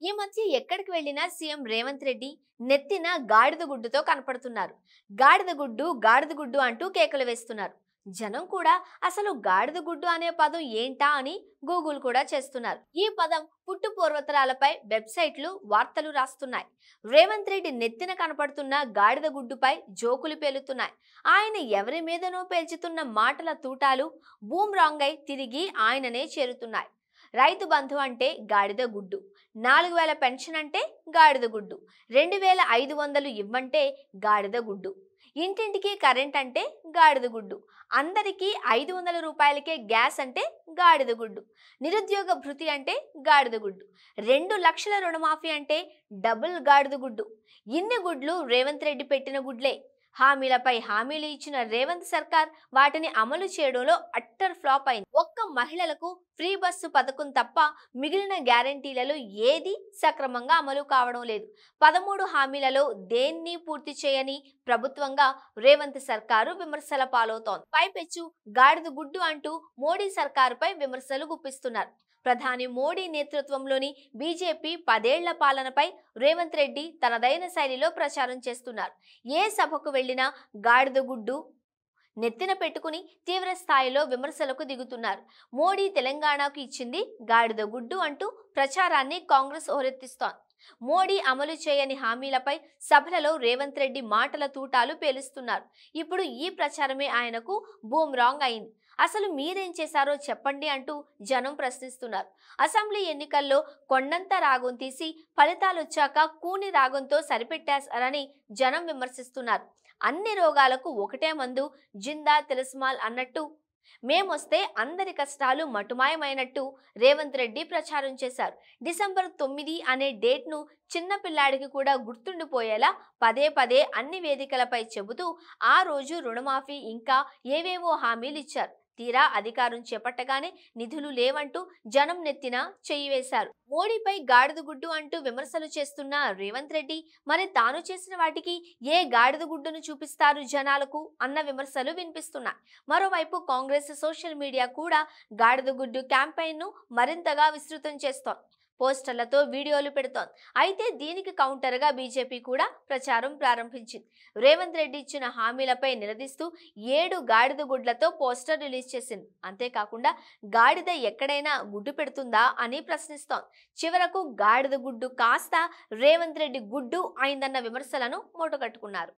ఈ మధ్య ఎక్కడికి వెళ్ళినా సీఎం రేవంత్ రెడ్డి నెత్తిన గాడిద గుడ్డుతో కనపడుతున్నారు. గాడిద గుడ్డు అంటూ కేకలు వేస్తున్నారు. జనం కూడా అసలు గాడిద గుడ్డు అనే పదం ఏంటా అని గూగుల్ కూడా చేస్తున్నారు. ఈ పదం పుట్టు పూర్వతరాలపై వెబ్సైట్లు వార్తలు రాస్తున్నాయి. రేవంత్ రెడ్డి నెత్తిన కనపడుతున్న గాడిద గుడ్డుపై జోకులు పేలుతున్నాయి. ఆయన ఎవరి మీదనో పేల్చుతున్న మాటల తూటాలు బూమ్రాంగ్ అయి తిరిగి ఆయననే చేరుతున్నాయి. రైతు బంధు అంటే గాడిద గుడ్డు, 4000 పెన్షన్ అంటే గాడిద గుడ్డు, 2500 ఇవ్వంటే గాడిద గుడ్డు, ఇంటింటికి కరెంట్ అంటే గాడిద గుడ్డు, అందరికీ 500 రూపాయలకే గ్యాస్ అంటే గాడిద గుడ్డు, నిరుద్యోగ భృతి అంటే గాడిద గుడ్డు, 2 లక్షల రుణమాఫీ అంటే డబుల్ గాడిద గుడ్డు. ఇన్ని గుడ్లు రేవంత్ రెడ్డి పెట్టిన గుడ్లే. హామీలపై హామీలు ఇచ్చిన రేవంత్ సర్కార్ వాటిని అమలు చేయడంలో అట్టర్ ఫ్లాప్ అయింది. ఒక్క మహిళలకు ఫ్రీ బస్సు పథకం తప్ప మిగిలిన గ్యారంటీలలో ఏది సక్రమంగా అమలు కావడం లేదు. 13 హామీలలో దేన్ని పూర్తి చేయని ప్రభుత్వంగా రేవంత్ సర్కారు విమర్శల పాలవుతోంది. పైపెచ్చు గాడిద గుడ్డు అంటూ మోడీ సర్కారుపై విమర్శలు గుప్పిస్తున్నారు. ప్రధాని మోడీ నేతృత్వంలోని బీజేపీ 10 ఏళ్ల పాలనపై రేవంత్ రెడ్డి తనదైన శైలిలో ప్రచారం చేస్తున్నారు. ఏ సభకు వెళ్లినా గాడిద గుడ్డు నెత్తిన పెట్టుకుని తీవ్ర స్థాయిలో విమర్శలకు దిగుతున్నారు. మోడీ తెలంగాణకు ఇచ్చింది గాడిద గుడ్డు అంటూ ప్రచారాన్ని కాంగ్రెస్ హోరెత్తిస్తోంది. మోడీ అమలు చేయని హామీలపై సభలలో రేవంత్ రెడ్డి మాటల తూటాలు పేలుస్తున్నారు. ఇప్పుడు ఈ ప్రచారమే ఆయనకు బూమ్రాంగ్ అయింది. అసలు మీరేం చేశారో చెప్పండి అంటూ జనం ప్రశ్నిస్తున్నారు. అసెంబ్లీ ఎన్నికల్లో కొండంత రాగం తీసి ఫలితాలొచ్చాక కూని రాగంతో సరిపెట్టారని జనం విమర్శిస్తున్నారు. అన్ని రోగాలకు ఒకటే మందు, జిందా తిలస్మాల్ అన్నట్టు మేమొస్తే అందరి కష్టాలు మటుమాయమైనట్టు రేవంత్ రెడ్డి ప్రచారం చేశారు. డిసెంబర్ 9 అనే డేట్ను చిన్న పిల్లాడికి కూడా గుర్తుండిపోయేలా పదే అన్ని వేదికలపై చెబుతూ ఆ రోజు రుణమాఫీ ఇంకా ఏవేవో హామీలు ఇచ్చారు. తీరా అధికారం చేపట్టగానే నిధులు లేవంటూ జనం నెత్తిన చెయ్యి వేశారు. మోడీపై గాడిద గుడ్డు అంటూ విమర్శలు చేస్తున్న రేవంత్ రెడ్డి మరి తాను చేసిన వాటికి ఏ గాడిద గుడ్డును చూపిస్తారు జనాలకు అన్న విమర్శలు వినిపిస్తున్నాయి. మరోవైపు కాంగ్రెస్ సోషల్ మీడియా కూడా గాడిద గుడ్డు క్యాంపెయిన్ను మరింతగా విస్తృతం చేస్తోంది. పోస్టర్లతో వీడియోలు పెడుతోంది. అయితే దీనికి కౌంటర్గా బీజేపీ కూడా ప్రచారం ప్రారంభించింది. రేవంత్ రెడ్డి ఇచ్చిన హామీలపై నిలదీస్తూ 7 గాడిద గుడ్లతో పోస్టర్ రిలీజ్ చేసింది. అంతేకాకుండా గాడిద ఎక్కడైనా గుడ్డు పెడుతుందా అని ప్రశ్నిస్తోంది. చివరకు గాడిద గుడ్డు కాస్త రేవంత్ రెడ్డి గుడ్డు అయిందన్న విమర్శలను మూటగట్టుకున్నారు.